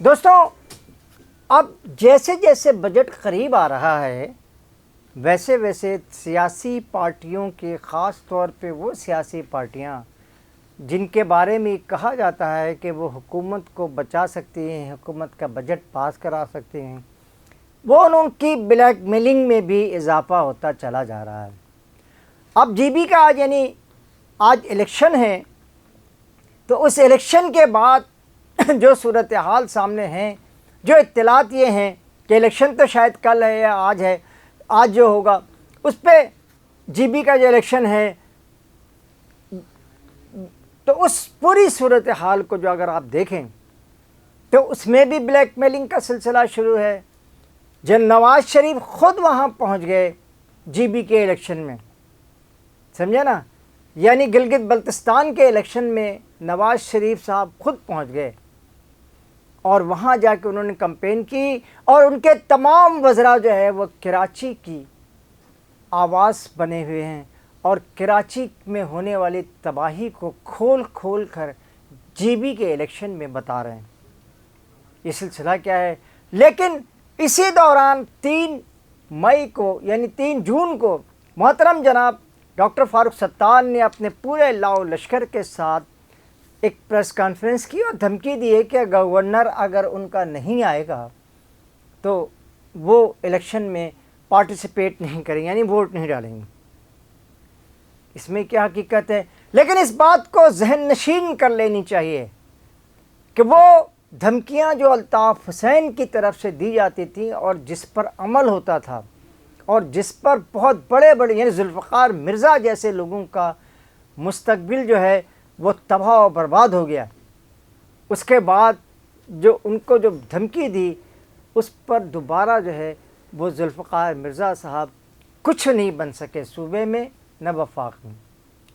دوستوں، اب جیسے جیسے بجٹ قریب آ رہا ہے ویسے ویسے سیاسی پارٹیوں کے، خاص طور پہ وہ سیاسی پارٹیاں جن کے بارے میں کہا جاتا ہے کہ وہ حکومت کو بچا سکتی ہیں، حکومت کا بجٹ پاس کرا سکتے ہیں، وہ ان کی بلیک میلنگ میں بھی اضافہ ہوتا چلا جا رہا ہے۔ اب جی بی کا آج الیکشن ہے، تو اس الیکشن کے بعد جو صورتحال سامنے ہیں، جو اطلاعات یہ ہیں کہ الیکشن تو شاید کل ہے یا آج جو ہوگا اس پہ جی بی کا جو الیکشن ہے، تو اس پوری صورتحال کو جو اگر آپ دیکھیں تو اس میں بھی بلیک میلنگ کا سلسلہ شروع ہے۔ جب نواز شریف خود وہاں پہنچ گئے جی بی کے الیکشن میں، سمجھے نا، یعنی گلگت بلتستان کے الیکشن میں نواز شریف صاحب خود پہنچ گئے اور وہاں جا کے انہوں نے کمپین کی، اور ان کے تمام وزراء جو ہے وہ کراچی کی آواز بنے ہوئے ہیں اور کراچی میں ہونے والی تباہی کو کھول کھول کر جی بی کے الیکشن میں بتا رہے ہیں۔ یہ سلسلہ کیا ہے؟ لیکن اسی دوران 3 مئی کو یعنی 3 جون کو محترم جناب ڈاکٹر فاروق ستار نے اپنے پورے لاؤ لشکر کے ساتھ ایک پریس کانفرنس کی اور دھمکی دی ہے کہ گورنر اگر ان کا نہیں آئے گا تو وہ الیکشن میں پارٹیسپیٹ نہیں کریں، یعنی ووٹ نہیں ڈالیں گے۔ اس میں کیا حقیقت ہے؟ لیکن اس بات کو ذہن نشین کر لینی چاہیے کہ وہ دھمکیاں جو الطاف حسین کی طرف سے دی جاتی تھیں اور جس پر عمل ہوتا تھا اور جس پر بہت بڑے یعنی ذوالفقار مرزا جیسے لوگوں کا مستقبل جو ہے وہ تباہ و برباد ہو گیا، اس کے بعد جو ان کو جو دھمکی دی اس پر دوبارہ جو ہے وہ ذوالفقار مرزا صاحب کچھ نہیں بن سکے صوبے میں، نہ وفاق میں،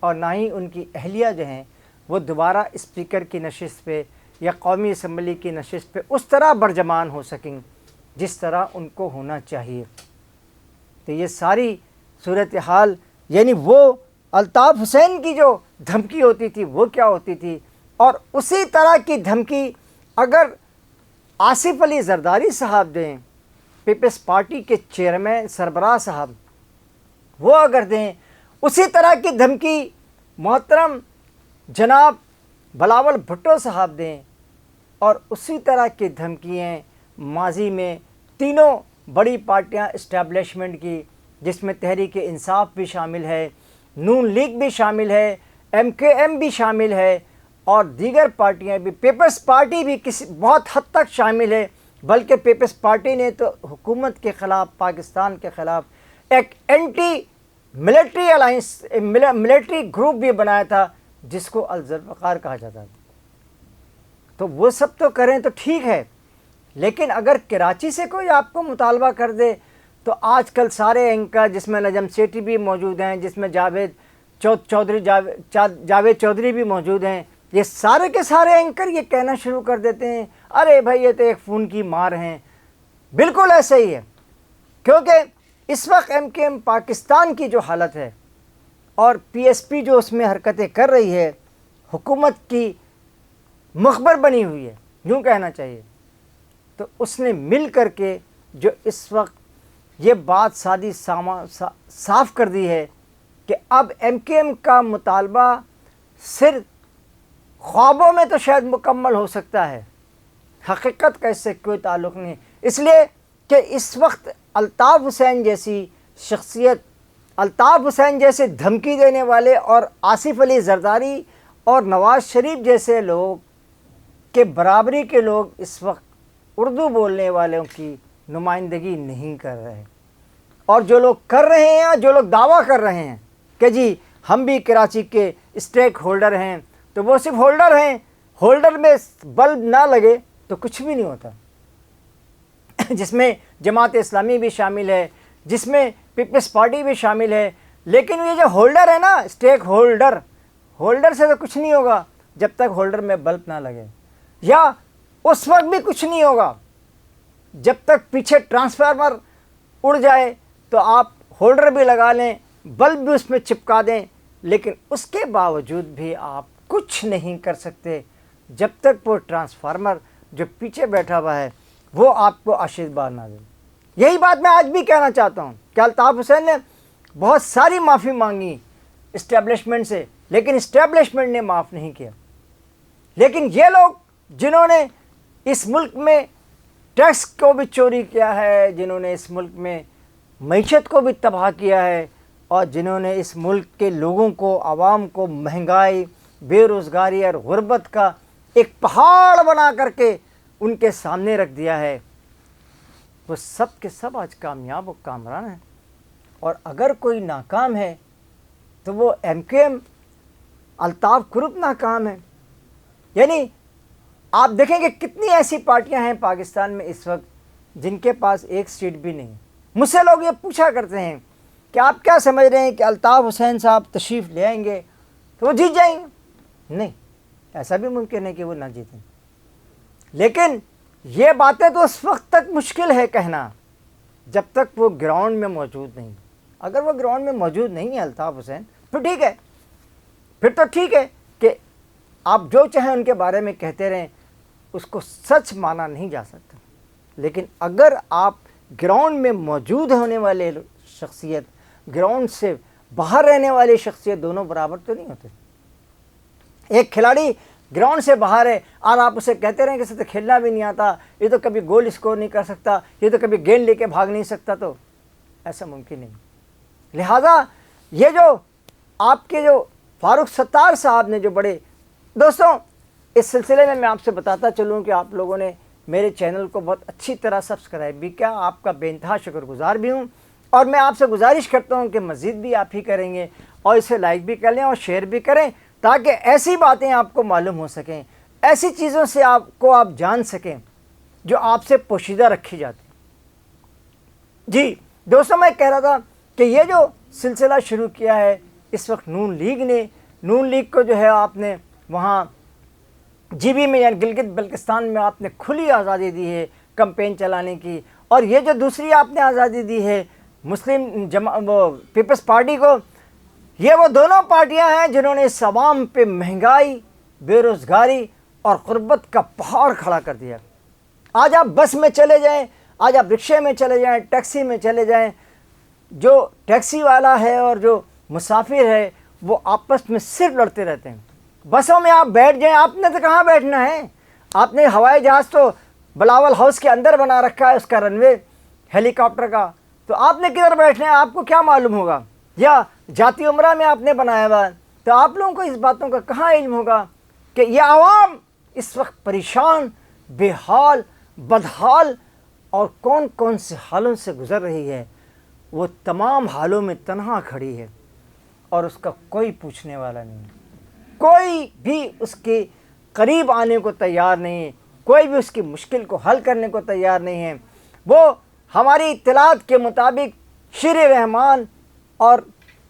اور نہ ہی ان کی اہلیہ جو ہیں وہ دوبارہ اسپیکر کی نشست پہ یا قومی اسمبلی کی نشست پہ اس طرح برجمان ہو سکیں جس طرح ان کو ہونا چاہیے۔ تو یہ ساری صورتحال یعنی وہ الطاف حسین کی جو دھمکی ہوتی تھی وہ کیا ہوتی تھی، اور اسی طرح کی دھمکی اگر آصف علی زرداری صاحب دیں، پیپلز پارٹی کے چیئرمین سربراہ صاحب، وہ اگر دیں، اسی طرح کی دھمکی محترم جناب بلاول بھٹو صاحب دیں، اور اسی طرح کی دھمکیاں ماضی میں تینوں بڑی پارٹیاں اسٹیبلشمنٹ کی، جس میں تحریک انصاف بھی شامل ہے، نون لیگ بھی شامل ہے، ایم کے ایم بھی شامل ہے، اور دیگر پارٹیاں بھی، پیپلز پارٹی بھی کسی بہت حد تک شامل ہے، بلکہ پیپلز پارٹی نے تو حکومت کے خلاف، پاکستان کے خلاف ایک anti military alliance, military group بھی بنایا تھا جس کو الذوالفقار کہا جاتا تھا۔ تو وہ سب تو کریں تو ٹھیک ہے، لیکن اگر کراچی سے کوئی آپ کو مطالبہ کر دے تو آج کل سارے اینکر، جس میں نجم سیٹھی بھی موجود ہیں، جس میں جاوید چودھری بھی موجود ہیں، یہ سارے کے سارے اینکر یہ کہنا شروع کر دیتے ہیں ارے بھائی یہ تو ایک فون کی مار ہیں۔ بالکل ایسا ہی ہے، کیونکہ اس وقت ایم کے ایم پاکستان کی جو حالت ہے اور پی ایس پی جو اس میں حرکتیں کر رہی ہے، حکومت کی مخبر بنی ہوئی ہے، یوں کہنا چاہیے، تو اس نے مل کر کے جو اس وقت یہ بات صاف کر دی ہے کہ اب ایم کے ایم کا مطالبہ صرف خوابوں میں تو شاید مکمل ہو سکتا ہے، حقیقت کا اس سے کوئی تعلق نہیں، اس لیے کہ اس وقت الطاف حسین جیسی شخصیت، الطاف حسین جیسے دھمکی دینے والے، اور آصف علی زرداری اور نواز شریف جیسے لوگ کے برابری کے لوگ اس وقت اردو بولنے والوں کی نمائندگی نہیں کر رہے، اور جو لوگ کر رہے ہیں، جو لوگ دعویٰ کر رہے ہیں کہ جی ہم بھی کراچی کے اسٹیک ہولڈر ہیں، تو وہ صرف ہولڈر ہیں، ہولڈر میں بلب نہ لگے تو کچھ بھی نہیں ہوتا، جس میں جماعت اسلامی بھی شامل ہے، جس میں پیپلز پارٹی بھی شامل ہے، لیکن یہ جو ہولڈر ہے نا، اسٹیک ہولڈر سے تو کچھ نہیں ہوگا جب تک ہولڈر میں بلب نہ لگے، یا اس وقت بھی کچھ نہیں ہوگا جب تک پیچھے ٹرانسفارمر اڑ جائے تو آپ ہولڈر بھی لگا لیں، بلب بھی اس میں چپکا دیں، لیکن اس کے باوجود بھی آپ کچھ نہیں کر سکتے جب تک وہ ٹرانسفارمر جو پیچھے بیٹھا ہوا ہے وہ آپ کو آشیرواد نہ دے۔ یہی بات میں آج بھی کہنا چاہتا ہوں کہ الطاف حسین نے بہت ساری معافی مانگی اسٹیبلشمنٹ سے، لیکن اسٹیبلشمنٹ نے معاف نہیں کیا۔ لیکن یہ لوگ جنہوں نے اس ملک میں ٹیکس کو بھی چوری کیا ہے، جنہوں نے اس ملک میں معیشت کو بھی تباہ کیا ہے، اور جنہوں نے اس ملک کے لوگوں کو، عوام کو مہنگائی، بے روزگاری اور غربت کا ایک پہاڑ بنا کر کے ان کے سامنے رکھ دیا ہے، وہ سب کے سب آج کامیاب و کامران ہیں۔ اور اگر کوئی ناکام ہے تو وہ M Q M, Altaf group ناکام ہے۔ یعنی آپ دیکھیں کہ کتنی ایسی پارٹیاں ہیں پاکستان میں اس وقت جن کے پاس ایک سیٹ بھی نہیں۔ مجھ سے لوگ یہ پوچھا کرتے ہیں کہ آپ کیا سمجھ رہے ہیں کہ الطاف حسین صاحب تشریف لے آئیں گے تو وہ جیت جائیں گے؟ نہیں، ایسا بھی ممکن ہے کہ وہ نہ جیتیں، لیکن یہ باتیں تو اس وقت تک مشکل ہے کہنا جب تک وہ گراؤنڈ میں موجود نہیں۔ اگر وہ گراؤنڈ میں موجود نہیں ہے الطاف حسین تو ٹھیک ہے، پھر تو ٹھیک ہے کہ آپ جو چاہیں ان کے بارے میں کہتے رہیں، اس کو سچ مانا نہیں جا سکتا۔ لیکن اگر آپ گراؤنڈ میں موجود ہونے والے شخصیت، گراؤنڈ سے باہر رہنے والی شخصیت، دونوں برابر تو نہیں ہوتے۔ ایک کھلاڑی گراؤنڈ سے باہر ہے اور آپ اسے کہتے رہیں کہ اسے تو کھیلنا بھی نہیں آتا، یہ تو کبھی گول اسکور نہیں کر سکتا، یہ تو کبھی گیند لے کے بھاگ نہیں سکتا، تو ایسا ممکن نہیں۔ لہٰذا یہ جو آپ کے جو فاروق ستار صاحب نے جو بڑے دوستوں، اس سلسلے میں آپ سے بتاتا چلوں کہ آپ لوگوں نے میرے چینل کو بہت اچھی طرح سبسکرائب بھی کیا، آپ کا بے انتہا شکر گزار بھی ہوں، اور میں آپ سے گزارش کرتا ہوں کہ مزید بھی آپ ہی کریں گے، اور اسے لائک بھی کر لیں اور شیئر بھی کریں، تاکہ ایسی باتیں آپ کو معلوم ہو سکیں، ایسی چیزوں سے آپ جان سکیں جو آپ سے پوشیدہ رکھی جاتی۔ جی دوستوں، میں کہہ رہا تھا کہ یہ جو سلسلہ شروع کیا ہے اس وقت نون لیگ نے، نون لیگ کو جو ہے آپ نے وہاں جی بی میں یعنی گلگت بلتستان میں آپ نے کھلی آزادی دی ہے کمپین چلانے کی، اور یہ جو دوسری آپ نے آزادی دی ہے مسلم پیپلز پارٹی کو، یہ وہ دونوں پارٹیاں ہیں جنہوں نے اس عوام پہ مہنگائی، بے روزگاری اور غربت کا پہاڑ کھڑا کر دیا۔ آج آپ بس میں چلے جائیں، آج آپ رکشے میں چلے جائیں، ٹیکسی میں چلے جائیں، جو ٹیکسی والا ہے اور جو مسافر ہے وہ آپس میں صرف لڑتے رہتے ہیں۔ بسوں میں آپ بیٹھ جائیں، آپ نے تو کہاں بیٹھنا ہے؟ آپ نے ہوائی جہاز تو بلاول ہاؤس کے اندر بنا رکھا ہے، اس کا رن وے ہیلی کاپٹر کا، تو آپ نے کدھر بیٹھنا ہے؟ آپ کو کیا معلوم ہوگا؟ یا جاتی عمرہ میں آپ نے بنایا ہوا، تو آپ لوگوں کو اس باتوں کا کہاں علم ہوگا کہ یہ عوام اس وقت پریشان، بے حال، بدحال اور کون کون سے حالوں سے گزر رہی ہے؟ وہ تمام حالوں میں تنہا کھڑی ہے اور اس کا کوئی پوچھنے والا نہیں ہے، کوئی بھی اس کے قریب آنے کو تیار نہیں ہے، کوئی بھی اس کی مشکل کو حل کرنے کو تیار نہیں ہے۔ وہ ہماری اطلاعات کے مطابق شیر رحمان اور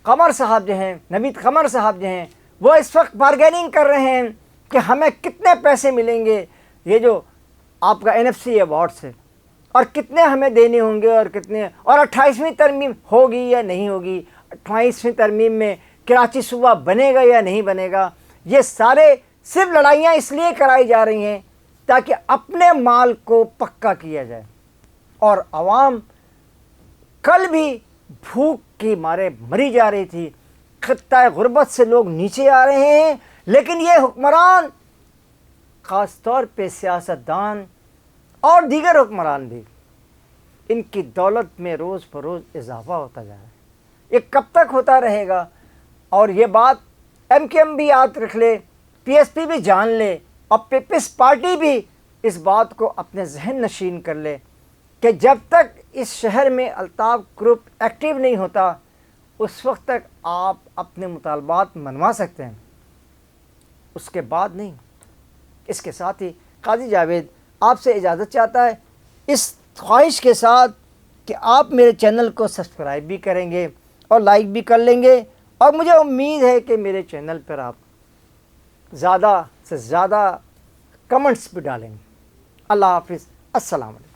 قمر صاحب جو ہیں، نوید قمر صاحب جو ہیں، وہ اس وقت بارگیننگ کر رہے ہیں کہ ہمیں کتنے پیسے ملیں گے یہ جو آپ کا NFC ایوارڈ سے، اور کتنے ہمیں دینے ہوں گے، اور کتنے، اور 28ویں ترمیم ہوگی یا نہیں ہوگی، 28ویں ترمیم میں کراچی صوبہ بنے گا یا نہیں بنے گا۔ یہ سارے صرف لڑائیاں اس لیے کرائی جا رہی ہیں تاکہ اپنے مال کو پکا کیا جائے، اور عوام کل بھی بھوک کی مارے مری جا رہی تھی، خطہ غربت سے لوگ نیچے آ رہے ہیں، لیکن یہ حکمران، خاص طور پہ سیاستدان اور دیگر حکمران بھی، ان کی دولت میں روز بروز اضافہ ہوتا جا رہا ہے۔ یہ کب تک ہوتا رہے گا؟ اور یہ بات ایم کیو ایم بھی یاد رکھ لے، پی ایس پی بھی جان لے، اور پیپلز پارٹی بھی اس بات کو اپنے ذہن نشین کر لے کہ جب تک اس شہر میں الطاف گروپ ایکٹیو نہیں ہوتا، اس وقت تک آپ اپنے مطالبات منوا سکتے ہیں، اس کے بعد نہیں۔ اس کے ساتھ ہی قاضی جاوید آپ سے اجازت چاہتا ہے، اس خواہش کے ساتھ کہ آپ میرے چینل کو سبسکرائب بھی کریں گے اور لائک بھی کر لیں گے، اور مجھے امید ہے کہ میرے چینل پر آپ زیادہ سے زیادہ کمنٹس بھی ڈالیں گے۔ اللہ حافظ، السلام علیکم۔